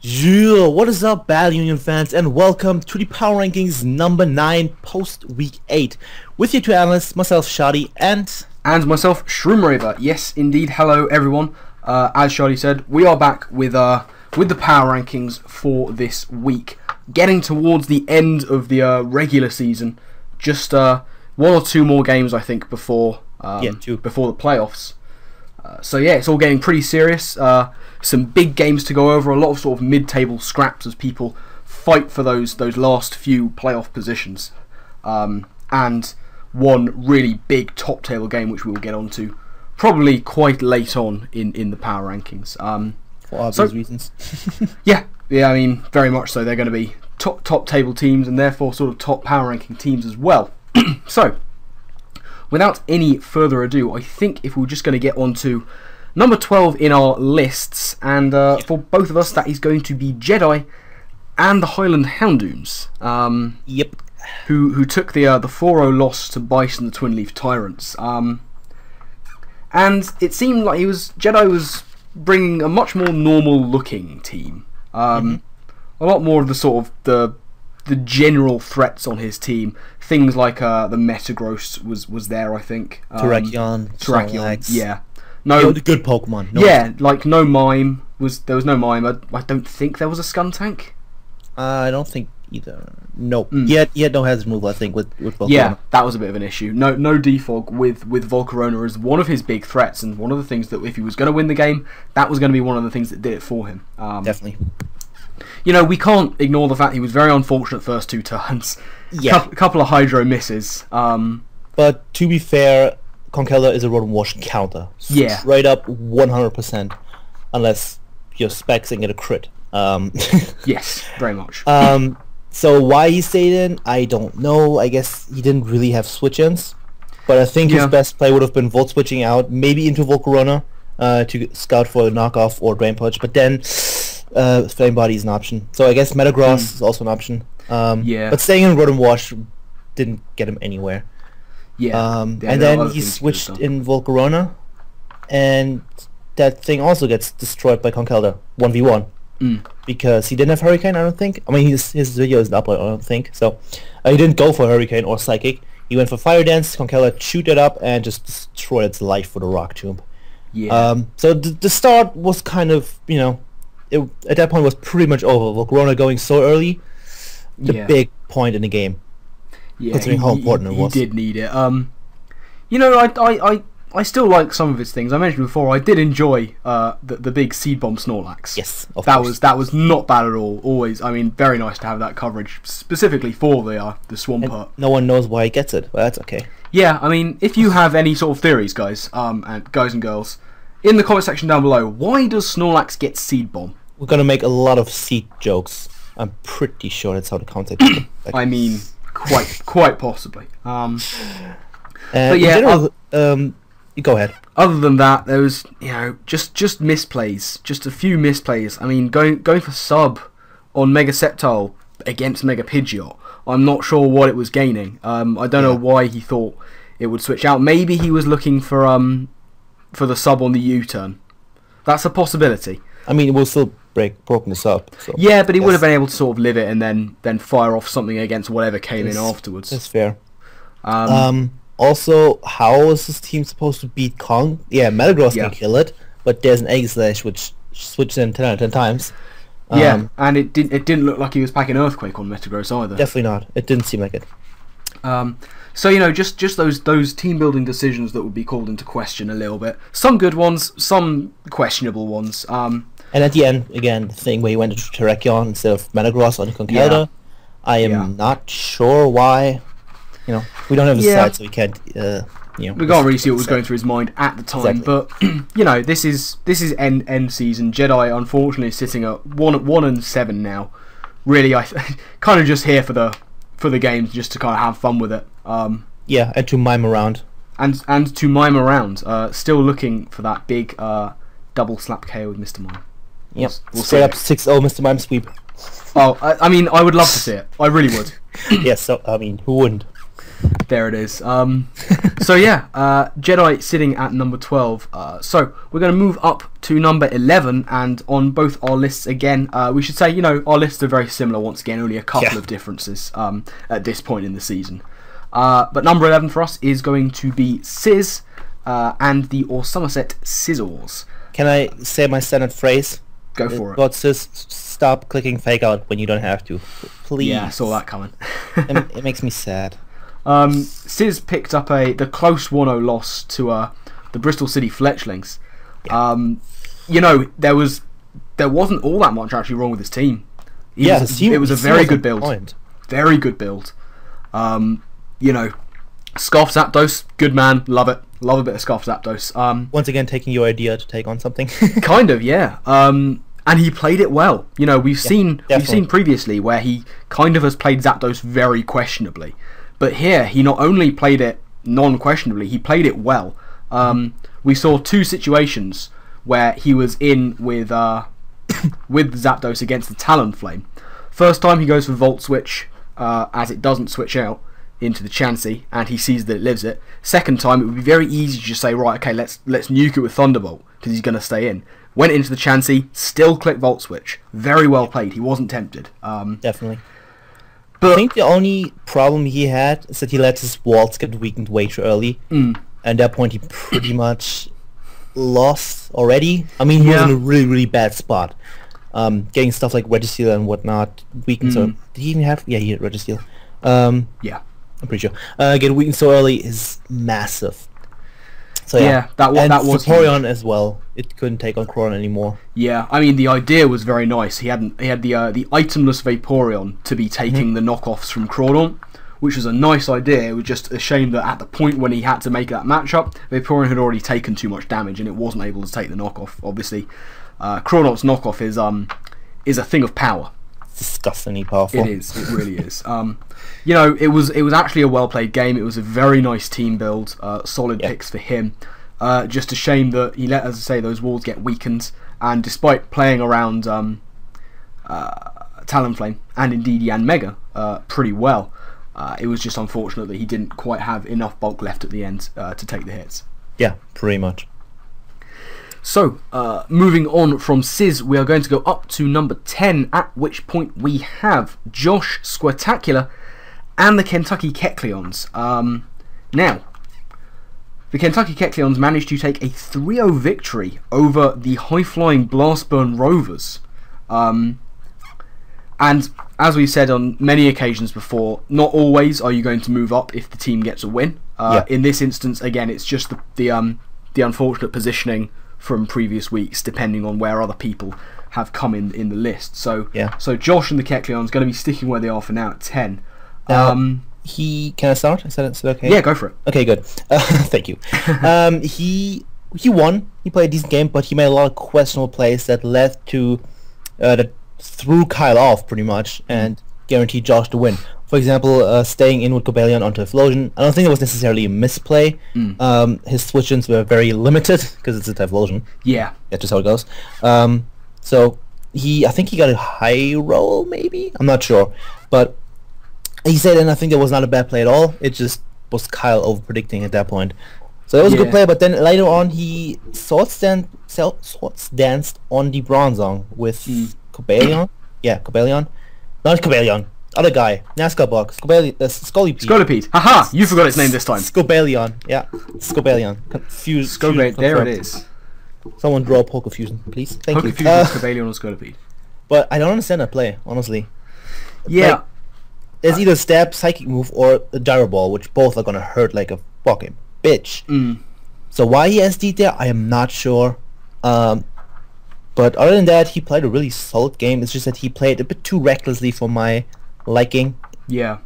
Yeah, what is up, Battle Union fans, and welcome to the Power Rankings number 9 post Week 8. With you two analysts, myself, Schady, and myself, Shroomraver. Yes, indeed. Hello, everyone. As Schady said, we are back with the Power Rankings for this week. Getting towards the end of the regular season. Just one or two more games, I think, before before the playoffs. So yeah, it's all getting pretty serious. Some big games to go over. A lot of sort of mid-table scraps as people fight for those last few playoff positions. And one really big top-table game, which we will get onto probably quite late on in the Power Rankings. for obvious reasons. yeah, I mean, very much so. They're going to be top-table teams and therefore sort of top Power Ranking teams as well. So, without any further ado, I think if we're just going to get on to number 12 in our lists, and for both of us, that is going to be Jedi and the Highland Houndoons. Yep. Who took the 4-0 loss to Bison the Twin Leaf Tyrants. And it seemed like Jedi was bringing a much more normal-looking team. A lot more of the sort of the general threats on his team. Things like the Metagross was there, I think. Terrakion, yeah. No, the good Pokemon. No Mime there was no Mime. I don't think there was a Skuntank. I don't think either. Nope. He had no hazard move, I think, with Volcarona. Yeah, that was a bit of an issue. No Defog with Volcarona as one of his big threats, and one of the things that if he was going to win the game, that was going to be one of the things that did it for him. Definitely. You know, we can't ignore the fact he was very unfortunate first two turns. Yeah. Couple of Hydro misses. But to be fair, Conkeldurr is a Rotom Wash counter. Yeah. Straight up 100%. Unless you're Spexing at a crit. Yes, very much. So why he stayed in, I don't know. I guess he didn't really have switch-ins. But I think his best play would have been Volt switching out, maybe into Volcarona to scout for a knockoff or Drain Punch. But then Flame Body is an option. So I guess Metagross is also an option. But staying in Rotom Wash didn't get him anywhere. And then he switched in Volcarona, and that thing also gets destroyed by Conkeldurr 1v1 because he didn't have Hurricane. I don't think. I mean, his video isn't up. I don't think so. He didn't go for Hurricane or Psychic. He went for Fire Dance. Conkeldurr chewed it up and just destroyed its life with a Rock Tomb. Yeah. So the start was kind of, you know, at that point was pretty much over. Volcarona going so early, the big point in the game. Yeah, considering how important it was. He did need it. You know, I still like some of his things. I mentioned before, I did enjoy the big Seed Bomb Snorlax. Yes, of course. That was not bad at all. Always, I mean, very nice to have that coverage, specifically for the Swampert. No one knows why he gets it, but that's okay. Yeah, I mean, if you have any sort of theories, guys, and girls, in the comment section down below, why does Snorlax get Seed Bomb? We're gonna make a lot of seed jokes. I'm pretty sure that's how the concept. I mean, quite possibly. But yeah, general, go ahead. Other than that, there was just misplays, just a few misplays. I mean, going for sub on Mega Sceptile against Mega Pidgeot. I'm not sure what it was gaining. I don't know why he thought it would switch out. Maybe he was looking for the sub on the U-turn. That's a possibility. I mean, it will still broken this up. So yeah, but he would have been able to sort of live it and then fire off something against whatever came in afterwards. That's fair. Also, how is this team supposed to beat Kong? Yeah, Metagross can kill it, but there's an Egg Slash which switches in 10 out of 10 times. And it didn't look like he was packing Earthquake on Metagross either. Definitely not. It didn't seem like it. So you know, just those team building decisions that would be called into question a little bit. Some good ones, some questionable ones. And at the end, again, the thing where he went to Terrakion instead of Metagross on Conkeldurr, I am not sure why. You know, we don't have the side, so we can't. We can't really see what was going through his mind at the time. Exactly. But you know, this is end season. Jedi, unfortunately, is sitting at 1-7 now. Really, I kind of just here for the games, just to kind of have fun with it. And to mime around. And to mime around. Still looking for that big double slap KO with Mr. Mime. Yep. We'll straight up 6-0 Mr. Mime sweep. Oh, I mean, I would love to see it. I really would. Yes. So I mean, who wouldn't? There it is. So yeah, Jedi sitting at number 12. So we're going to move up to number 11, and on both our lists again, we should say, our lists are very similar once again, only a couple of differences at this point in the season. But number 11 for us is going to be Sizz and the Somerset Scissors. Can I say my standard phrase? Go for it. God, Sizz, stop clicking fake out when you don't have to. Please. Yeah, I saw that coming. It makes me sad. Sizz picked up the close 1-0 loss to the Bristol City Fletchlings. Yeah. There wasn't all that much actually wrong with his team. It was a very good build. Very good build. Scarf Zapdos, good man, love it. Love a bit of Scarf Zapdos. Once again, taking your idea to take on something. Kind of, yeah. And he played it well. We've seen previously where he kind of has played Zapdos very questionably, but here he not only played it non-questionably, he played it well. We saw two situations where he was in with Zapdos against the Talonflame. First time he goes for Volt Switch, as it doesn't switch out into the Chansey, and he sees that it lives it. Second time, it would be very easy to just say, right, okay, let's nuke it with Thunderbolt, because he's going to stay in. Went into the Chansey, still clicked Volt Switch. Very well played. He wasn't tempted. Definitely. But I think the only problem he had is that he let his walls get weakened way too early. And at that point, he pretty much lost already. I mean, he was in a really, really bad spot. Getting stuff like Registeel and whatnot weakened. So did he even have? Yeah, he had Registeel. Yeah. I'm pretty sure. Getting weakened so early is massive. So that was Vaporeon as well. It couldn't take on Crawdon anymore. Yeah, I mean the idea was very nice. He had the itemless Vaporeon to be taking the knockoffs from Crawdon, which was a nice idea. It was just a shame that at the point when he had to make that matchup, Vaporeon had already taken too much damage and it wasn't able to take the knockoff. Obviously, Crawdon's knockoff is a thing of power. It's disgustingly powerful. It is. It really is. It was actually a well played game. It was a very nice team build. Solid picks for him. Just a shame that he let, as I say, those walls get weakened. And despite playing around Talonflame and indeed Yanmega pretty well, it was just unfortunate that he didn't quite have enough bulk left at the end to take the hits. Yeah, pretty much. So, moving on from Sizz, we are going to go up to number 10, at which point we have Josh Squirtacular and the Kentucky Kecleons. Now, the Kentucky Kecleons managed to take a 3-0 victory over the high-flying Blastburn Rovers. And as we've said on many occasions before, not always are you going to move up if the team gets a win. In this instance, again, it's just the unfortunate positioning from previous weeks, depending on where other people have come in the list. So Josh and the Kecleons going to be sticking where they are for now at 10. Can I start? Is that okay? Yeah, go for it. Okay, good. Thank you. He won. He played a decent game, but he made a lot of questionable plays that led to that threw Kyle off pretty much and guaranteed Josh to win. For example, staying in with Cobalion onto Typhlosion. I don't think it was necessarily a misplay. His switch-ins were very limited because it's a Typhlosion. Yeah. That's just how it goes. So I think he got a high roll, maybe? I'm not sure. But he said, and I think it was not a bad play at all. It just was Kyle over-predicting at that point. So it was a good play, but then later on he swords danced on the Bronzong with Cobalion. Yeah, Cobalion. Not Cobalion. Other guy. NASCAR box. Scolipede. Scolipede. Haha! You forgot its name this time. Scobalion. Yeah. Scobalion. Confused. There it is. Someone draw Poke Fusion, please. Thank you. Scobalion or Scolipede. But I don't understand that play, honestly. Yeah. Like, there's either Stab, Psychic Move, or a Gyro Ball, which both are gonna hurt like a fucking bitch. So why he SD'd there, I am not sure. But other than that, he played a really solid game. It's just that he played a bit too recklessly for my liking. Yeah.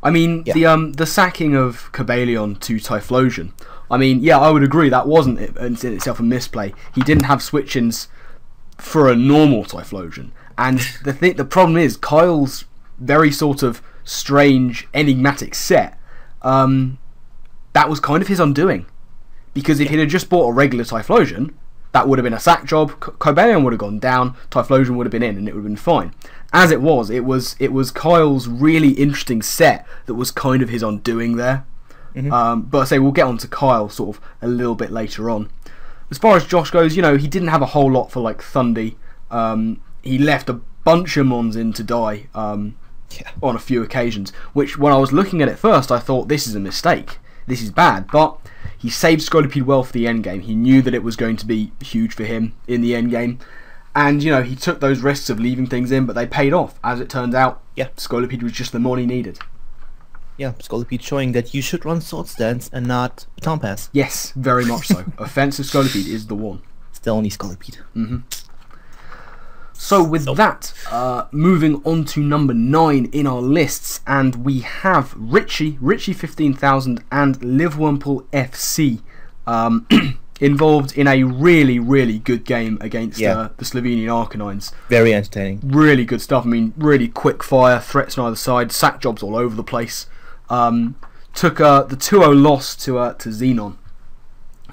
I mean, the sacking of Cobalion to Typhlosion, I mean, yeah, I would agree that wasn't in itself a misplay. He didn't have switch-ins for a normal Typhlosion. And the problem is, Kyle's very sort of strange, enigmatic set, that was kind of his undoing. Because if he'd have just bought a regular Typhlosion, that would have been a sack job. Cobalion would have gone down, Typhlosion would have been in, and it would have been fine. As it was Kyle's really interesting set that was kind of his undoing there. But I say we'll get on to Kyle sort of a little bit later on. As far as Josh goes, he didn't have a whole lot for like Thundy. He left a bunch of Mons in to die on a few occasions, which when I was looking at it first, I thought this is a mistake. This is bad, but he saved Scolipede well for the endgame. He knew that it was going to be huge for him in the endgame. And, he took those risks of leaving things in, but they paid off. As it turns out, Scolipede was just the mon he needed. Yeah, Scolipede showing that you should run Sword Stance and not Baton Pass. Yes, very much so. Offensive Scolipede is the one. It's the only Scolipede. So with that, moving on to number 9 in our lists, and we have Richie 15,000 and Livewurmple FC involved in a really, really good game against the Slovenian Arcanines. Very entertaining. Really good stuff. I mean, really quick fire, threats on either side, sack jobs all over the place. Took the 2-0 loss to Xenon.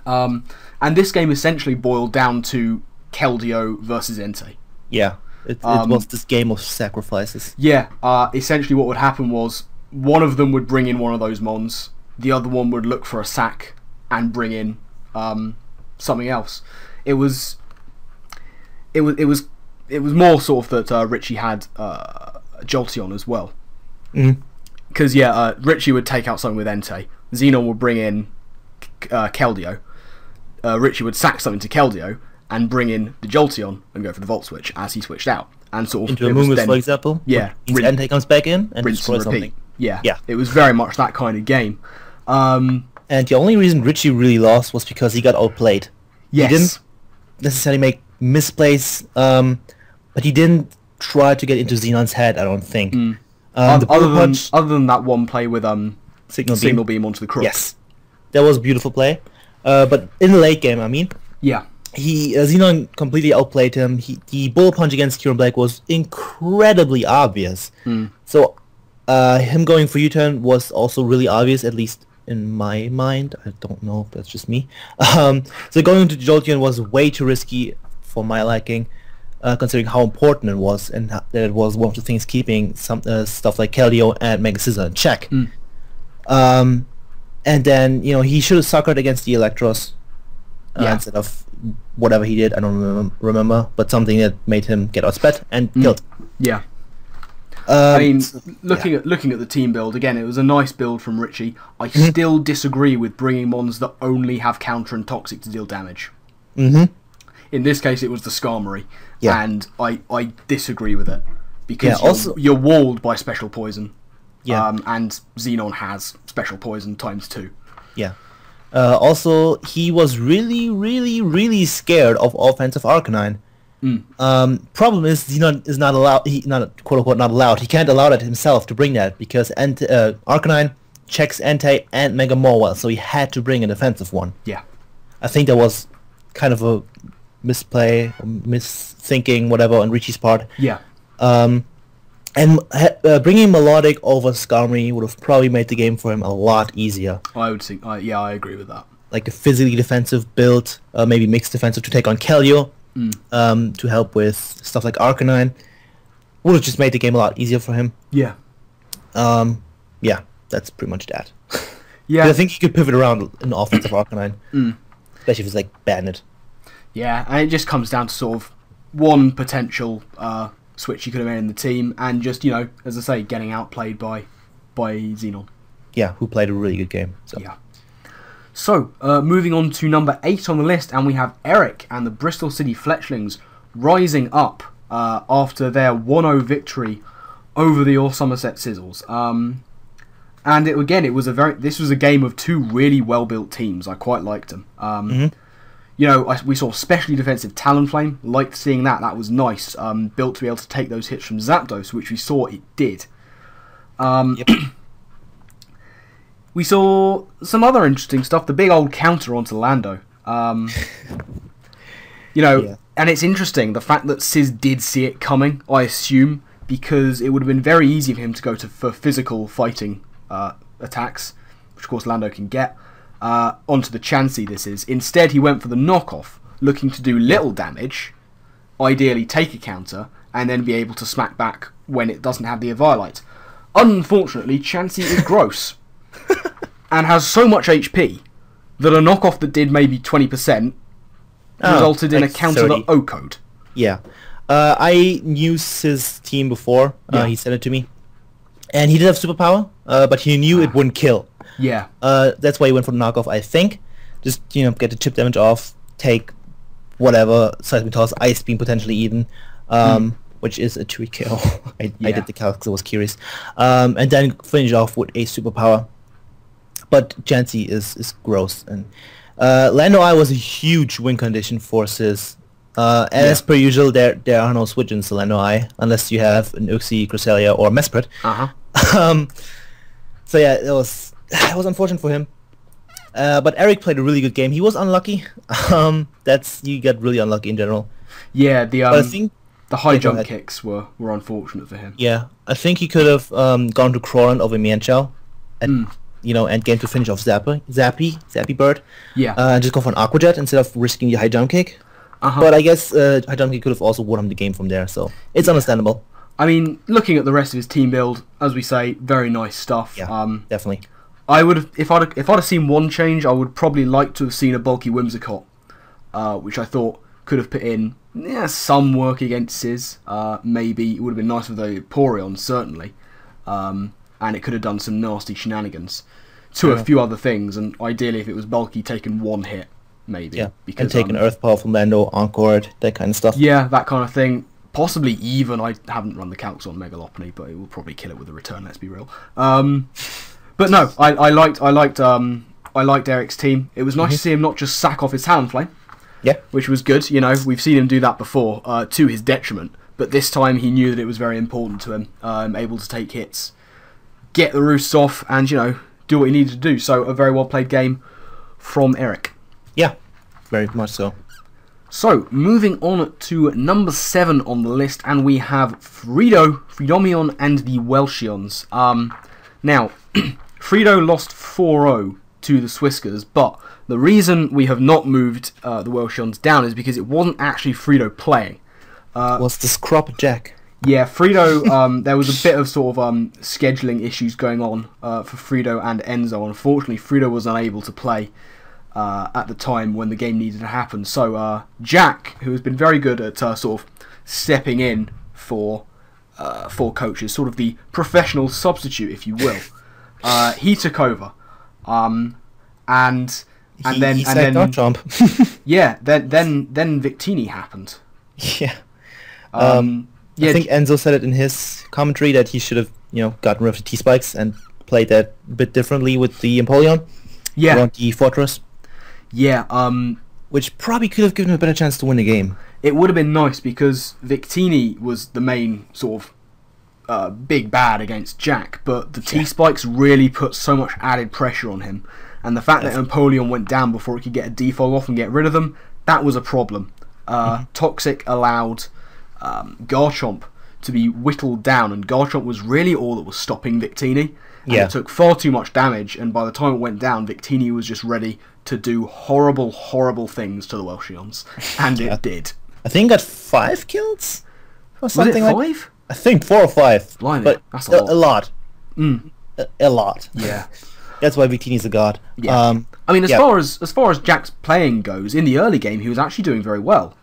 And this game essentially boiled down to Keldeo versus Entei. Yeah, it was this game of sacrifices. Yeah, essentially what would happen was one of them would bring in one of those Mons, the other one would look for a sack and bring in something else. It was more sort of that Richie had Jolteon as well. Because Richie would take out something with Entei, Xenon would bring in Keldeo, Richie would sack something to Keldeo and bring in the Jolteon and go for the Volt Switch as he switched out. And sort of into a Moomus, for example. Yeah. Entei comes back in and destroys something. Yeah. It was very much that kind of game. And the only reason Richie really lost was because he got outplayed. Yes. He didn't necessarily make misplays, but he didn't try to get into Xenon's head, I don't think. Other than that one play with Signal Beam onto the Crook. Yes. That was a beautiful play. But in the late game, I mean. Yeah. Xenon completely outplayed him. The Bull Punch against Kieran Blake was incredibly obvious. So him going for U-turn was also really obvious, at least in my mind. I don't know if that's just me. So going to Jolteon was way too risky for my liking, considering how important it was, and that it was one of the things keeping some stuff like Keldeo and Mega Scizor in check. And then, he should have suckered against the Electros instead of whatever he did. I don't remember, but something that made him get outsped and killed. Yeah. I mean, looking at the team build again, it was a nice build from Richie. I still disagree with bringing Mons that only have counter and toxic to deal damage. In this case, it was the Skarmory, and I disagree with it because you're walled by special poison. And Xenon has special poison ×2. Yeah. Also, he was really, really, really scared of offensive Arcanine. Problem is, Xenon is not allowed. He quote unquote not allowed. He can't allow it himself to bring that because Arcanine checks Entei and Mega Morwell, so he had to bring a defensive one. Yeah. I think that was kind of a misplay, misthinking, whatever, on Richie's part. Yeah. And bringing Melodic over Skarmory would have probably made the game for him a lot easier. I would think, I agree with that. Like a physically defensive build, maybe mixed defensive to take on Keldeo, to help with stuff like Arcanine, would have just made the game a lot easier for him. Yeah. Yeah, that's pretty much that. Yeah. I think he could pivot around in offensive Arcanine, especially if it's like Bandit. Yeah, and it just comes down to sort of one potential switch you could have made in the team, and just, as I say, getting outplayed by Xenon. Yeah, who played a really good game. So. Yeah. So, moving on to number 8 on the list, and we have Eric and the Bristol City Fletchlings rising up after their 1-0 victory over the All Somerset Sizzles. And this was a game of two really well-built teams. I quite liked them. We saw specially defensive Talonflame. Liked seeing that. That was nice. Built to be able to take those hits from Zapdos, which we saw it did. We saw some other interesting stuff. The big old counter onto Lando. And it's interesting, the fact that Sizz did see it coming, I assume, because it would have been very easy for him to go for physical fighting attacks, which of course Lando can get, onto the Chansey this is. Instead, he went for the knockoff looking to do little damage, ideally take a counter, and then be able to smack back when it doesn't have the Eviolite. Unfortunately, Chansey is gross and has so much HP that a knockoff that did maybe 20% resulted in a counter 30. that O-code. Yeah. I knew his team before. He sent it to me. And he did have superpower, but he knew it wouldn't kill. Yeah. That's why he went for the knockoff, I think. Just, get the chip damage off, take whatever, Seismic Toss, Ice Beam potentially even, which is a 2 kill. I did the calc because I was curious. And then finish off with a superpower. But Chansey is gross. And Lando I was a huge win condition for Sis. As per usual, there are no switch-ins to Lando I, unless you have an Uxie, Cresselia, or Mesprit. So yeah, it was unfortunate for him. But Eric played a really good game. He was unlucky. You get really unlucky in general. Yeah, but I think the high jump kicks were unfortunate for him. Yeah, I think he could have gone to Crawland over Mienshao, and end game to finish off Zappy Bird. Yeah, and just go for an Aqua Jet instead of risking the high jump kick. But I guess high jump kick could have also won him the game from there, so it's understandable. I mean, looking at the rest of his team build, as we say, very nice stuff. Yeah, definitely. I would have, if I'd have seen one change, I would probably like to have seen a bulky Whimsicott, which I thought could have put in some work against Sis. Maybe it would have been nice with the Porygon, certainly, and it could have done some nasty shenanigans to a few other things. And ideally, if it was bulky, taken one hit, maybe. Yeah, because, and taken Earth Power from Lando, Encored, that kind of stuff. Yeah, that kind of thing. Possibly even, I haven't run the calcs on Megalopony, but it will probably kill it with a return. Let's be real. But no, I liked Eric's team. It was nice to see him not just sack off his Talonflame, which was good. We've seen him do that before to his detriment, but this time he knew that it was very important to him, able to take hits, get the roosts off, and do what he needed to do. So a very well played game from Eric. Yeah, very much so. So, moving on to number 7 on the list, and we have Freedomion and the Welchions. Now, Fredo lost 4-0 to the Swiskers, but the reason we have not moved the Welchions down is because it wasn't actually Fredo playing. Was the Scrub Jack? Yeah, Fredo, there was a bit of sort of scheduling issues going on for Fredo and Enzo. Unfortunately, Fredo was unable to play at the time when the game needed to happen. So Jack, who has been very good at sort of stepping in for coaches, sort of the professional substitute, if you will, he took over, and then yeah, then Victini happened. Yeah. I think Enzo said it in his commentary that he should have gotten rid of the T-Spikes and played that a bit differently with the Empoleon. Yeah. Around the Fortress. Yeah, which probably could have given him a better chance to win the game. It would have been nice because Victini was the main sort of big bad against Jack, but the T-Spikes really put so much added pressure on him, and the fact that Empoleon went down before it could get a defog off and get rid of them, that was a problem. Toxic allowed Garchomp to be whittled down, and Garchomp was really all that was stopping Victini. And it took far too much damage, and by the time it went down, Victini was just ready to do horrible, horrible things to the Welchions, and it did. I think got 5 kills or something. Was it 5? I think 4 or 5. Blimey, but that's a lot. A lot. Yeah. That's why Victini's a god. Yeah. I mean, as far as Jack's playing goes, in the early game he was actually doing very well.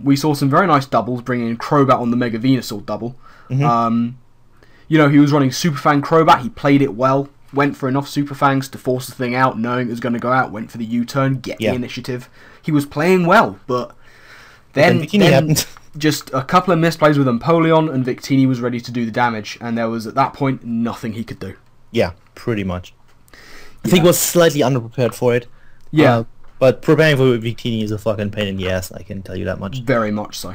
We saw some very nice doubles, bringing in Crobat on the Mega Venusaur double. He was running Super Fang Crobat. He played it well. Went for enough Super Fangs to force the thing out, knowing it was going to go out. Went for the U-turn, get the initiative. He was playing well, but then just a couple of misplays with Empoleon, and Victini was ready to do the damage. And there was, at that point, nothing he could do. Yeah, pretty much. I think he was slightly underprepared for it. Yeah. But preparing for Victini is a fucking pain in the ass, I can tell you that much. Very much so.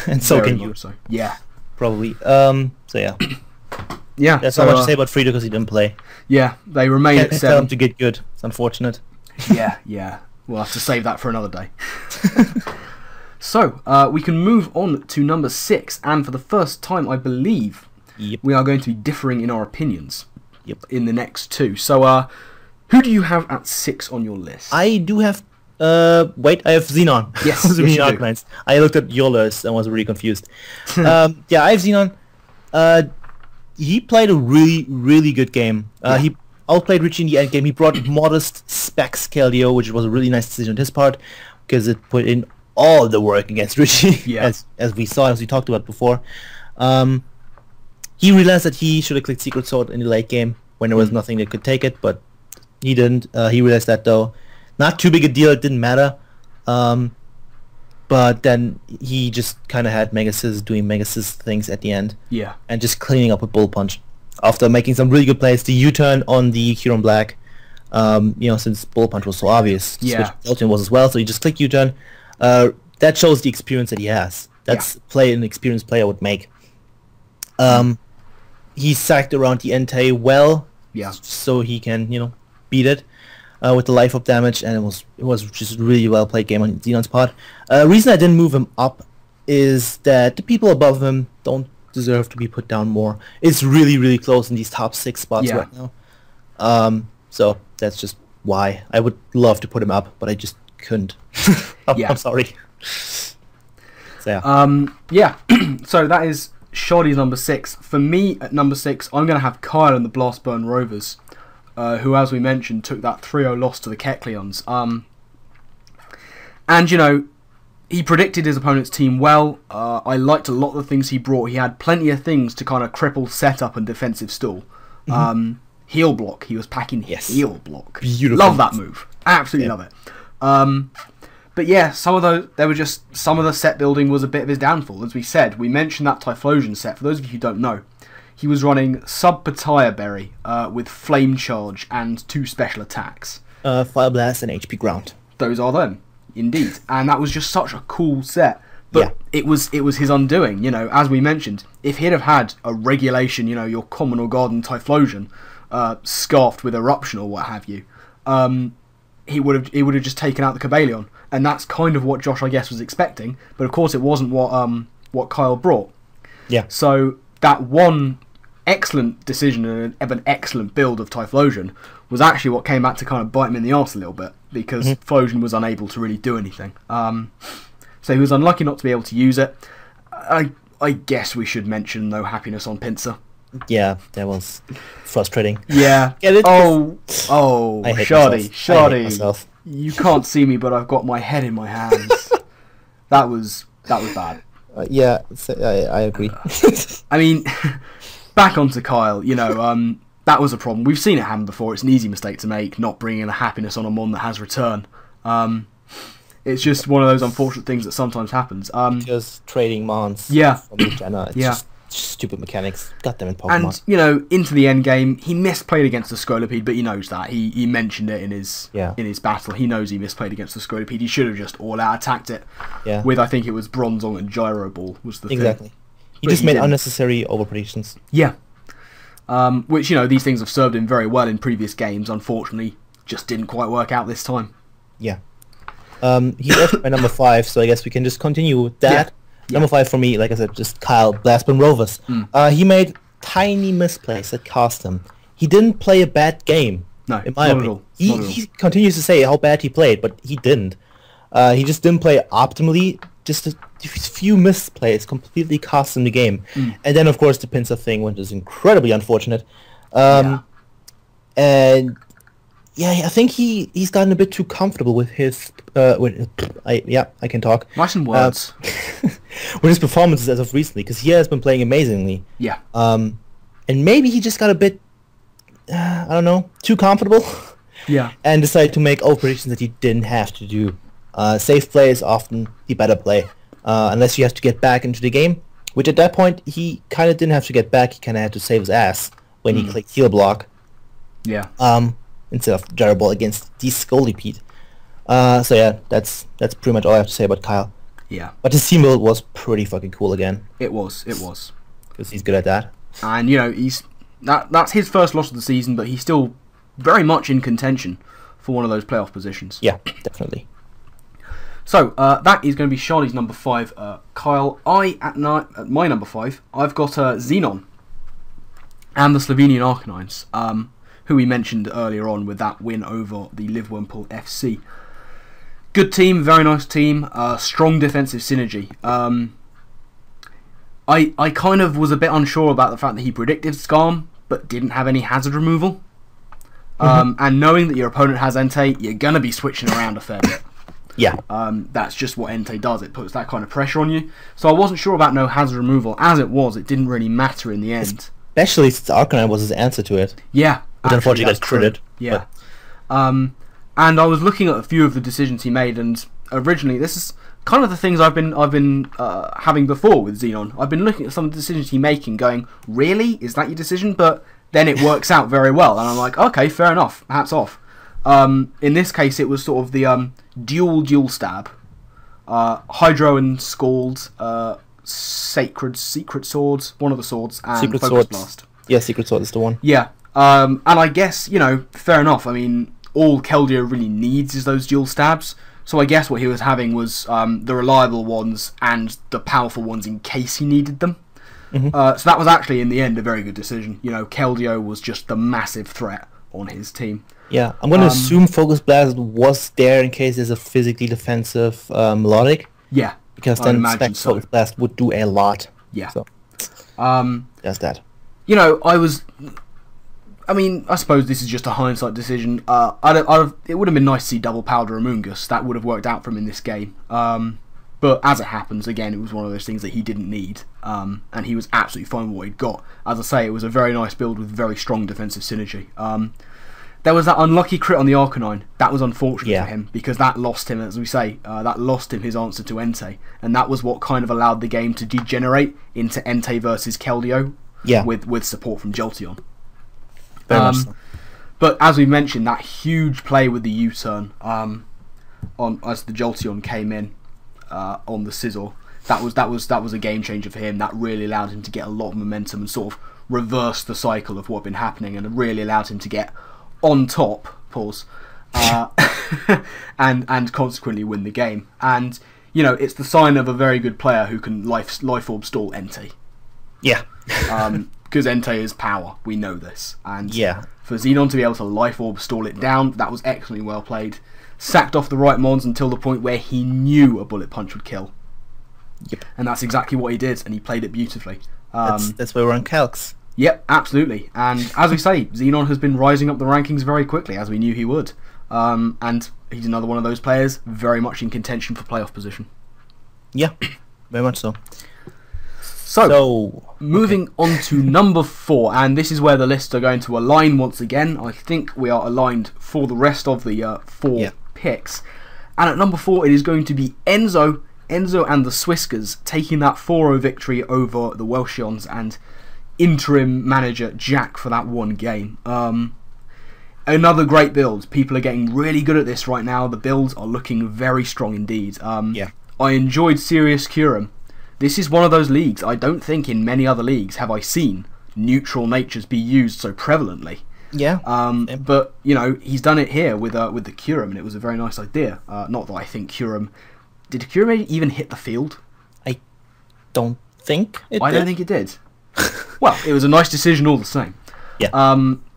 And so can you. So. Yeah. Probably. So yeah. Yeah. That's not much to say about Fredo because he didn't play. Yeah, they remain at 7. Tell him to get good. It's unfortunate. Yeah. We'll have to save that for another day. So, we can move on to number 6, and for the first time, I believe, we are going to be differing in our opinions in the next 2. So, who do you have at 6 on your list? I do have Wait, I have Xenon. Yes, Xenon yes, you do. Arcanines. I looked at your list and was really confused. Yeah, I have Xenon. He played a really, really good game. He outplayed Richie in the end game. He brought modest Specs KLDO, which was a really nice decision on his part, because it put in all the work against Richie, as we saw, as we talked about before. He realized that he should have clicked Secret Sword in the late game when there was nothing that could take it, but he didn't. He realized that, though. Not too big a deal, it didn't matter. But then he just kind of had Megasis doing Megasis things at the end. Yeah. And just cleaning up with Bull Punch. After making some really good plays, the U-turn on the Huron Black, since Bull Punch was so obvious. Yeah. Switch was as well, so you just click U-turn. That shows the experience that he has. That's play an experienced player would make. He sacked around the Entei well, so he can, beat it with the life up damage, and it was just a really well played game on Xenon's part. Reason I didn't move him up is that the people above him don't deserve to be put down more. It's really, really close in these top 6 spots right now. So that's just why. I would love to put him up, but I just couldn't. I'm sorry. So So that is Shoddy's number 6. For me, at number 6, I'm going to have Kyle and the Blastburn Rovers, who, as we mentioned, took that 3-0 loss to the Kecleons. And, he predicted his opponent's team well. I liked a lot of the things he brought. He had plenty of things to kind of cripple setup and defensive stall. Heel block. He was packing heel block. Beautiful. Love that move. Absolutely love it. But yeah, some of the set building was a bit of his downfall. As we said, we mentioned that Typhlosion set. For those of you who don't know, he was running Sub Pataya Berry with Flame Charge and 2 special attacks. Fire Blast and HP Ground. Those are them, indeed. And that was just such a cool set. But it was his undoing, as we mentioned. If he'd have had a regulation, your Common or Garden Typhlosion, scarfed with Eruption or what have you, he would have just taken out the Cobalion. And that's kind of what Josh, I guess, was expecting. But of course, it wasn't what Kyle brought. Yeah. So that one excellent decision and an excellent build of Typhlosion was actually what came back to kind of bite him in the arse a little bit, because Typhlosion was unable to really do anything. So he was unlucky not to be able to use it. I guess we should mention no happiness on Pinsir. Yeah, that was frustrating. Yeah. Schady. You can't see me, but I've got my head in my hands. That was bad. I agree. I mean, back onto Kyle. That was a problem. We've seen it happen before. It's an easy mistake to make, not bringing a happiness on a mon that has return. It's just one of those unfortunate things that sometimes happens. Just trading mons. From Jenna. It's just stupid mechanics. Got them in Pokemon. And into the end game, he misplayed against the Scolipede, but he knows that. He mentioned it in his battle. He knows he misplayed against the Scolipede. He should have just all out attacked it. Yeah. With, I think it was Bronzong and Gyro Ball was the thing. Exactly. He just made unnecessary overpredictions. Yeah. Which, these things have served him very well in previous games. Unfortunately, just didn't quite work out this time. Yeah. He left my number 5, so I guess we can just continue with that. Number 5 for me, like I said, just Kyle, Blastburn Rovers. He made tiny misplays that cost him. He didn't play a bad game, in my opinion. He continues to say how bad he played, but he didn't. He just didn't play optimally. Just a few misplays completely cost him the game. And then, of course, the Pinsir thing, which is incredibly unfortunate. And I think he's gotten a bit too comfortable with his I can talk. Nice in words. With his performances as of recently, because he has been playing amazingly. Yeah. And maybe he just got a bit, I don't know, too comfortable. Yeah. And decided to make predictions that he didn't have to do. Safe play is often the better play, unless you have to get back into the game. Which at that point he kind of didn't have to get back. He kind of had to save his ass when he clicked heal block. Yeah. Instead of Gyro Ball against the Scolipede. So yeah, that's pretty much all I have to say about Kyle. Yeah. But his team build was pretty fucking cool again. It was. Because he's good at that. And that's his first loss of the season, but he's still very much in contention for one of those playoff positions. Yeah, definitely. So that is going to be Charlie's number 5. Kyle, at my number 5, I've got Xenon and the Slovenian Arcanines, who we mentioned earlier on with that win over the Live Wurmple FC. Good team, very nice team, strong defensive synergy. I kind of was a bit unsure about the fact that he predicted Skarm, but didn't have any hazard removal. And knowing that your opponent has Entei, you're going to be switching around a fair bit. Yeah. That's just what Entei does. It puts that kind of pressure on you. So I wasn't sure about no hazard removal. As it was, it didn't really matter in the end. Especially since Arcanine was his answer to it. Yeah. But unfortunately got critted. Yeah. And I was looking at a few of the decisions he made, and originally this is kind of the things I've been having before with Xenon. I've been looking at some of the decisions he's making, going, really? Is that your decision? But then it works out very well, and I'm like, okay, fair enough. Hats off. In this case, it was sort of the dual stab, Hydro and Scald, Secret Swords, one of the swords, and Secret Focus Swords. Blast. Yeah, Secret Sword is the one. Yeah, and I guess, fair enough. I mean, all Keldeo really needs is those dual stabs. So I guess what he was having was the reliable ones and the powerful ones in case he needed them. So that was actually, in the end, a very good decision. Keldeo was just the massive threat on his team. Yeah, I'm going to assume Focus Blast was there in case there's a physically defensive melodic. Yeah. Because then Focus Blast would do a lot. Yeah. So, that's that. I suppose this is just a hindsight decision. It would have been nice to see double Powder Amoongus. That would have worked out for him in this game. But as it happens, again, it was one of those things that he didn't need. And he was absolutely fine with what he'd got. As I say, it was a very nice build with very strong defensive synergy. There was that unlucky crit on the Arcanine. That was unfortunate for him, because that lost him, as we say, that lost him his answer to Entei. And that was what kind of allowed the game to degenerate into Entei versus Keldeo with support from Jolteon. But as we mentioned, that huge play with the U-turn as the Jolteon came in on the Sizzle, that was a game changer for him. That really allowed him to get a lot of momentum and sort of reverse the cycle of what had been happening, and it really allowed him to get on top, and consequently win the game. And it's the sign of a very good player who can life orb stall Entei. Yeah. Because Entei is power, we know this. And yeah. For Xenon to be able to life orb stall it down, that was excellently well played. Sacked off the right mons until the point where he knew a bullet punch would kill. Yep. And that's exactly what he did, and he played it beautifully. That's why we're on Calcs. Yep, absolutely. And as we say, Xenon has been rising up the rankings very quickly, as we knew he would. And he's another one of those players very much in contention for playoff position. Yeah, very much so. So moving on to number 4, and this is where the lists are going to align once again. I think we are aligned for the rest of the 4 picks. And at number 4, it is going to be Enzo and the Swiskers taking that 4-0 victory over the Welchions and interim manager Jack for that one game. Another great build. People are getting really good at this right now. The builds are looking very strong indeed. I enjoyed Sirius Curum. This is one of those leagues. I don't think in many other leagues have I seen neutral natures be used so prevalently. Yeah. But he's done it here with the Curum, and it was a very nice idea. Not that I think Curum. Did Curum even hit the field? I don't think it did. I don't think it did. Well, it was a nice decision all the same. Yeah.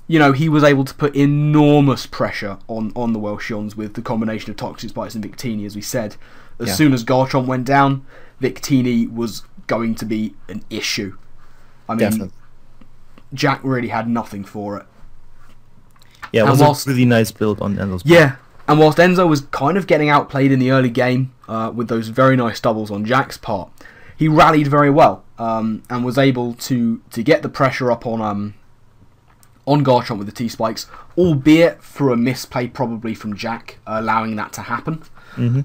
He was able to put enormous pressure on the Welchions with the combination of Toxic Spikes and Victini, as we said. As soon as Garchomp went down, Victini was going to be an issue. I mean, definitely. Jack really had nothing for it. Yeah, it was a really nice build on Enzo's part. Yeah, and whilst Enzo was kind of getting outplayed in the early game with those very nice doubles on Jack's part, he rallied very well and was able to get the pressure up on Garchomp with the T-Spikes, albeit for a misplay probably from Jack, allowing that to happen.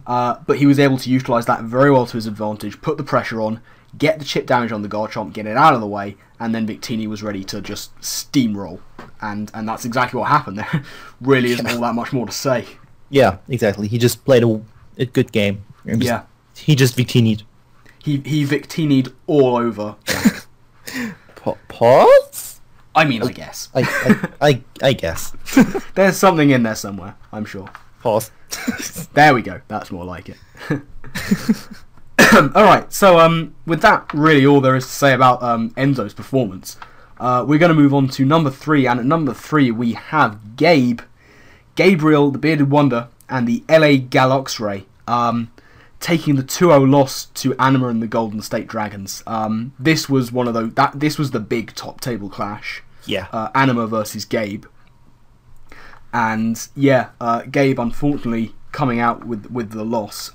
But he was able to utilise that very well to his advantage, put the pressure on, get the chip damage on the Garchomp, get it out of the way, and then Victini was ready to just steamroll. And that's exactly what happened. There really isn't all that much more to say. Yeah, exactly. He just played a good game. He just Victini'd. He Victini'd all over Jack. Pause? I mean, I guess. I guess. There's something in there somewhere, I'm sure. Pause. There we go. That's more like it. Alright, so with that, really all there is to say about Enzo's performance. We're going to move on to number 3, and at number 3 we have Gabriel, the Bearded Wonder, and the LA Galaxy taking the 2-0 loss to Anima and the Golden State Dragons. This was one of those. This was the big top table clash. Yeah. Anima versus Gabe. And yeah, Gabe unfortunately coming out with the loss.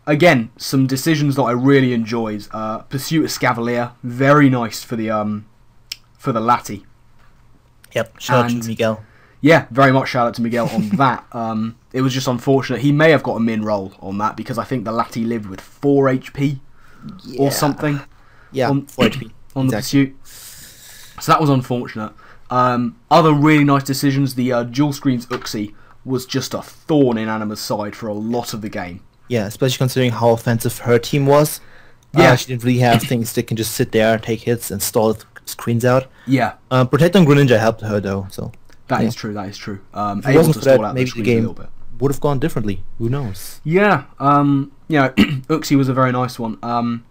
Again, some decisions that I really enjoyed. Pursuit of Scavalier, very nice for the Lati. Yep. Shout out to Miguel. Yeah, very much shout out to Miguel on that. It was just unfortunate. He may have got a min roll on that because I think the Lati lived with 4 HP or something. Yeah, 4 HP. On the Pursuit. So that was unfortunate. Other really nice decisions. The dual screens Uxie was just a thorn in Anima's side for a lot of the game. Yeah, especially considering how offensive her team was. Yeah. She didn't really have things that can just sit there, take hits, and stall the screens out. Yeah. Protect on Greninja helped her though, so... That is true, that is true. If it wasn't for that, maybe the game would have gone differently. Who knows? Yeah, Uxie was a very nice one.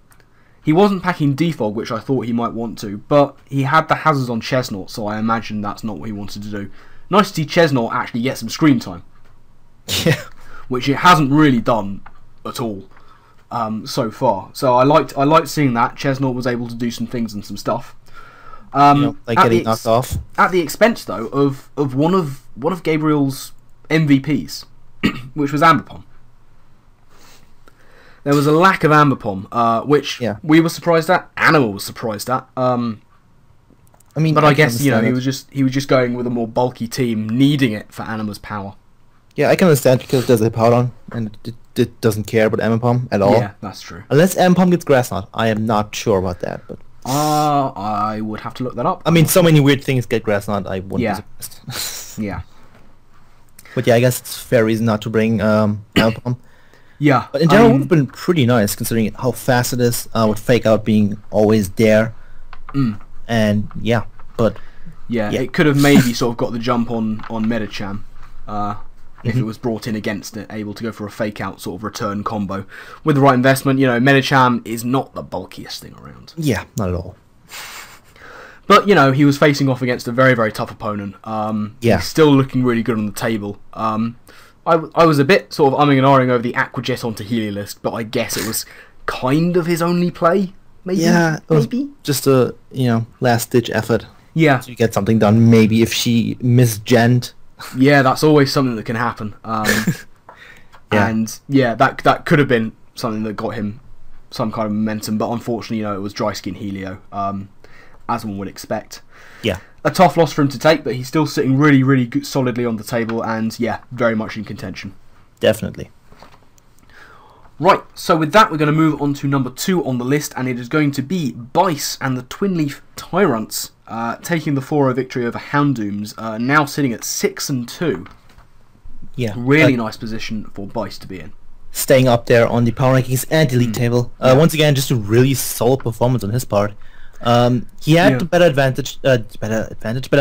He wasn't packing Defog, which I thought he might want to, but he had the hazards on Chesnaught, so I imagine that's not what he wanted to do. Nice to see Chesnaught actually get some screen time. Yeah. Which it hasn't really done at all so far. So I liked seeing that. Chesnaught was able to do some things and some stuff. Like getting knocked off. At the expense, though, of one of Gabriel's MVPs, which was Ambipom. There was a lack of Ambipom, which we were surprised at. Anima was surprised at. I guess he was just going with a more bulky team, needing it for Anima's power. Yeah, I can understand because there's a Hippowdon and it doesn't care about Ambipom at all. Yeah, that's true. Unless Ambipom gets Grass Knot, I am not sure about that, but. I would have to look that up. I mean, so many weird things get Grass Knot, I wouldn't be surprised. Yeah. But yeah, I guess it's a fair reason not to bring Ambipom. Yeah. But in general, it would have been pretty nice considering how fast it is, with Fake Out being always there. And yeah, but... Yeah, it could have maybe sort of got the jump on Medicham. If it was brought in against it, able to go for a fake out sort of return combo. With the right investment, Medicham is not the bulkiest thing around. Yeah, not at all. But, he was facing off against a very, very tough opponent. He's still looking really good on the table. I was a bit sort of umming and ahhing over the Aquajet onto Heliolisk, but I guess it was kind of his only play, maybe? Yeah, just a, last-ditch effort. Yeah. To get something done, maybe if she misgent. Yeah, that's always something that can happen. And yeah, that could have been something that got him some kind of momentum, but unfortunately, it was Dry Skin Helio, as one would expect. Yeah. A tough loss for him to take, but he's still sitting really, really good, solidly on the table, and yeah, very much in contention. Definitely. Right, so with that, we're going to move on to number 2 on the list, and it is going to be Bice and the Twin Leaf Tyrants. Taking the 4-0 victory over Houndooms, now sitting at 6-2. Yeah, really nice position for Bice to be in. Staying up there on the power rankings and elite table. Once again, just a really solid performance on his part. He had the better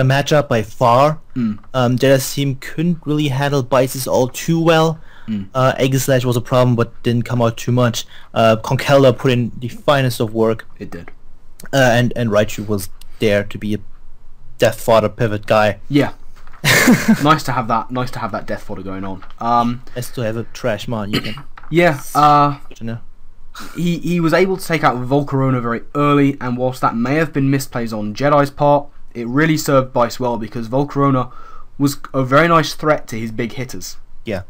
matchup by far. Jedi's team couldn't really handle Bice's all too well. Aegislash was a problem, but didn't come out too much. Conkeldurr put in the finest of work. It did. And Raichu was there to be a death fodder pivot guy. Yeah. Nice to have that. Nice to have that death fodder going on. Nice to have a trash mon. You can. Yeah. He was able to take out Volcarona very early, and whilst that may have been misplays on Jedi's part, it really served Bice well because Volcarona was a very nice threat to his big hitters. Yeah.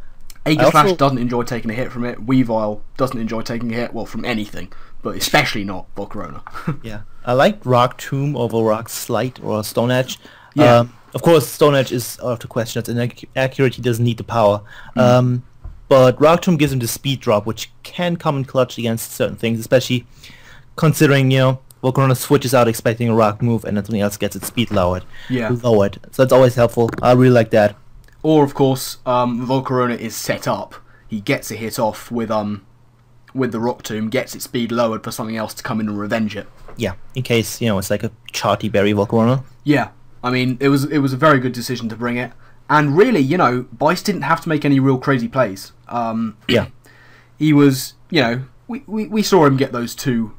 Aegislash doesn't enjoy taking a hit from it. Weavile doesn't enjoy taking a hit, well, from anything, but especially not Volcarona. Yeah. I liked Rock Tomb over Rock Slight or Stone Edge. Yeah. Of course, Stone Edge is out of the question. It's inaccurate. He doesn't need the power. But Rock Tomb gives him the speed drop, which can come in clutch against certain things, especially considering, Volcarona switches out expecting a rock move and then something else gets its speed lowered. Yeah. So it's always helpful. I really like that. Or, of course, Volcarona is set up. He gets a hit off with the Rock Tomb, gets its speed lowered for something else to come in and revenge it. Yeah, in case, it's like a Charty Berry Volcarona. Yeah, I mean, it was a very good decision to bring it. And really, Bice didn't have to make any real crazy plays. Yeah. He was, we saw him get those 2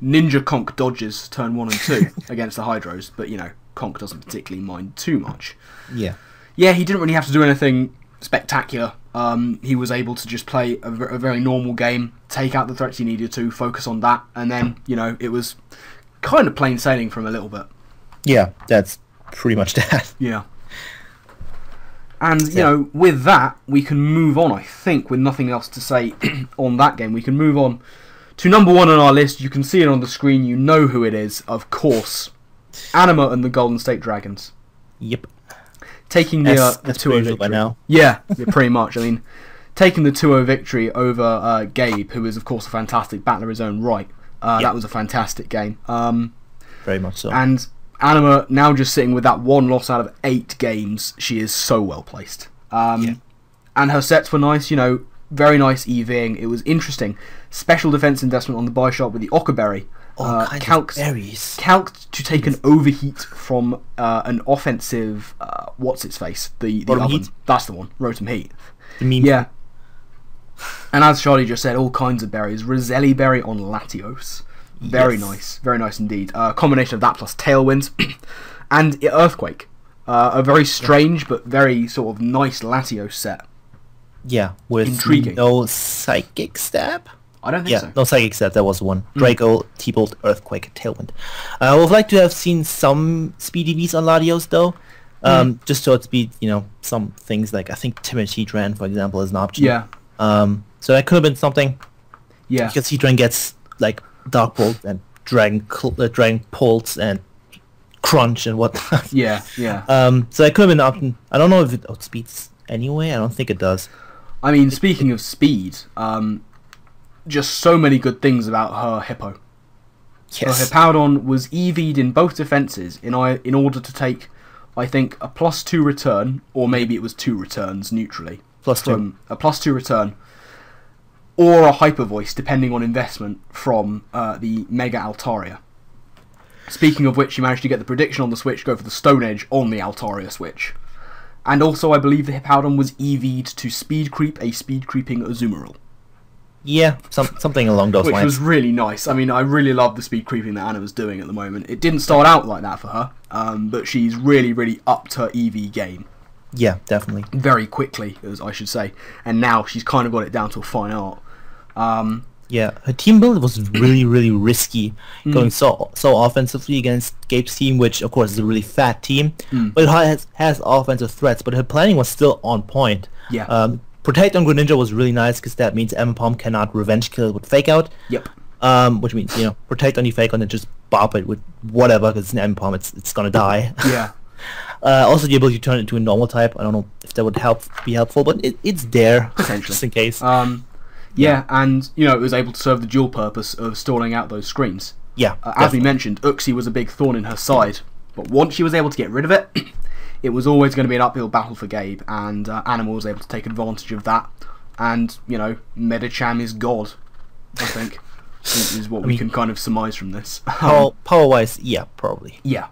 Ninja Conk dodges turn 1 and 2 against the Hydros, but, Conk doesn't particularly mind too much. Yeah. Yeah, he didn't really have to do anything spectacular. He was able to just play a very normal game, take out the threats he needed to, focus on that, and then, you know, it was kind of plain sailing for him a little bit. Yeah, that's pretty much that. Yeah. And, you know, with that, we can move on, I think, with nothing else to say on that game. We can move on to number 1 on our list. You can see it on the screen. You know who it is, of course. Anima and the Golden State Dragons. Yep. Taking the 2-0 victory. By now. Yeah, pretty much. I mean, taking the 2-0 victory over Gabe, who is, of course, a fantastic battler in his own right. That was a fantastic game. Very much so. And Anima now just sitting with that 1 loss out of 8 games. She is so well placed. And her sets were nice, you know, very nice EVing. It was interesting. Special defense investment on the buy shot with the Okaberry. Calced to take an overheat from an offensive, what's-its-face? The oven. Heat? That's the one. Rotom Heat. Yeah. And as Charlie just said, all kinds of berries. Roselli Berry on Latios. Very nice. Very nice indeed. Combination of that plus Tailwind. And Earthquake. A very strange but very sort of nice Latios set. Yeah, with intriguing. No Psychic Stab? I don't think so. No Psychic Stab, that was one. Draco, T-Bolt, Earthquake, Tailwind. I would like to have seen some speedy beats on Latios, though. Just so it's be, you know, some things like, I think Timid Heatran, for example, is an option. Yeah. So that could have been something. Yeah. Because Heatran gets, like, Dark Bolt and Dragon Pulse and Crunch and whatnot. Yeah. So that could have been an option. I don't know if it outspeeds anyway. I don't think it does. I mean, speaking of speed, just so many good things about her Hippo. Yes. Her Hippowdon was EV'd in both defences in order to take, I think, a +2 return, or maybe it was 2 returns neutrally. +2. A +2 return. Or a Hyper Voice, depending on investment, from the Mega Altaria. Speaking of which, she managed to get the prediction on the Switch, go for the Stone Edge on the Altaria Switch. And also, I believe the Hippowdon was EV'd to Speed Creep a Speed Creeping Azumarill. Yeah, something along those lines. Which was really nice. I mean, I really love the speed creeping that Anna was doing at the moment. It didn't start out like that for her, but she's really, really upped her EV game. Yeah, definitely. Very quickly, as I should say. And now she's kind of got it down to a fine art. Yeah, her team build was really, really risky, going so offensively against Gabe's team, which of course is a really fat team, but it has offensive threats. But her planning was still on point. Yeah. Protect on Greninja was really nice because that means M-Palm cannot revenge kill it with Fake Out. Yep. Which means, you know, protect on your Fake Out and just bop it with whatever because it's an M-Palm, it's gonna die. Yeah. Also the ability to turn it into a normal type. I don't know if that would be helpful, but it's there potentially just in case. Yeah, and you know it was able to serve the dual purpose of stalling out those screens. Yeah. As we mentioned, Uxie was a big thorn in her side, but once she was able to get rid of it, it was always going to be an uphill battle for Gabe, and Animal was able to take advantage of that. And you know, Medicham is God, I think, is what we can kind of surmise from this. Power-wise, yeah, probably. Yeah.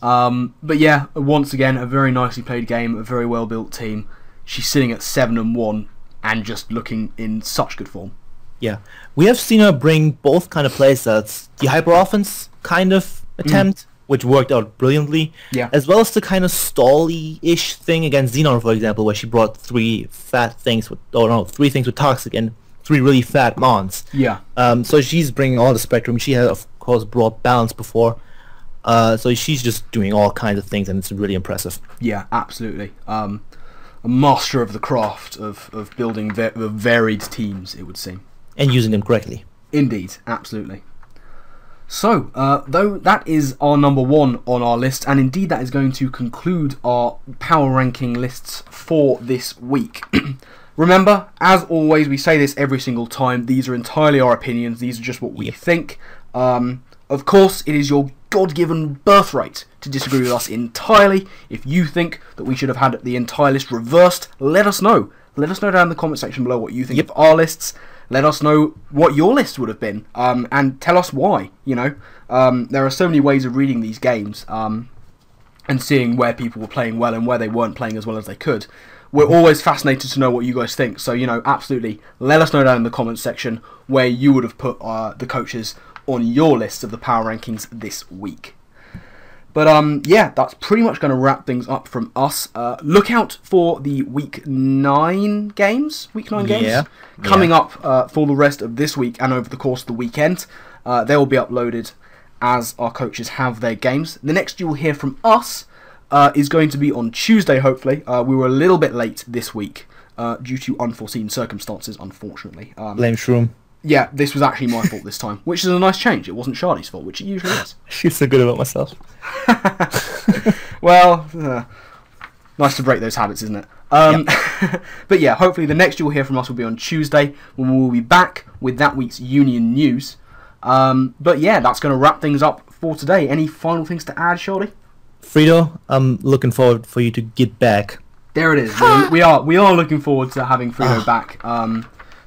But yeah, once again, a very nicely played game, a very well built team. She's sitting at 7-1 and just looking in such good form. Yeah, we have seen her bring both kind of plays. That's the hyper offense kind of attempt, which worked out brilliantly. Yeah. As well as the kind of stally-ish thing against Xenon, for example, where she brought 3 things with Toxic and 3 really fat Mons. Yeah. So she's bringing all the spectrum. She had, of course, brought balance before. So she's just doing all kinds of things, and it's really impressive. Yeah, absolutely. A master of the craft of building varied teams, it would seem. And using them correctly. Indeed, absolutely. So, though that is our number 1 on our list, and indeed that is going to conclude our power ranking lists for this week. Remember, as always, we say this every single time, these are entirely our opinions, these are just what we think. Of course, it is your God-given birthright to disagree with us entirely. If you think that we should have had the entire list reversed, let us know. Let us know down in the comment section below what you think of our lists. Let us know what your list would have been, and tell us why. You know, there are so many ways of reading these games and seeing where people were playing well and where they weren't playing as well as they could. We're always fascinated to know what you guys think. So, you know, absolutely, let us know down in the comments section where you would have put the coaches on your list of the power rankings this week. But yeah, that's pretty much going to wrap things up from us. Look out for the Week 9 games. Coming up for the rest of this week and over the course of the weekend. They will be uploaded as our coaches have their games. The next you will hear from us is going to be on Tuesday, hopefully. We were a little bit late this week due to unforeseen circumstances, unfortunately. Blame Shroom. Yeah, this was actually my fault this time, which is a nice change. It wasn't Shardy's fault, which it usually is. She's so good about myself. Well, nice to break those habits, isn't it? But yeah, hopefully the next you'll hear from us will be on Tuesday, when we'll be back with that week's Union news. But yeah, that's going to wrap things up for today. Any final things to add, Shardy? Frito, I'm looking forward for you to get back. There it is. we are looking forward to having Frito back.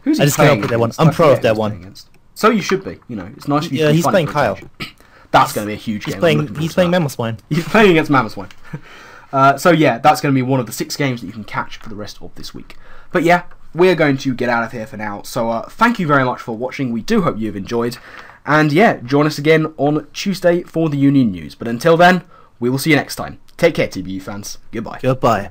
Who's he I just came up with that one. I'm proud of that one. So you should be. You know, it's nice. Yeah, he's playing Kyle. That's going to be a huge game. He's playing Mammothswine. He's playing against Mammothswine. So yeah, that's going to be one of the 6 games that you can catch for the rest of this week. But yeah, we're going to get out of here for now. So thank you very much for watching. We do hope you've enjoyed. And yeah, join us again on Tuesday for the Union news. But until then, we will see you next time. Take care, TBU fans. Goodbye. Goodbye.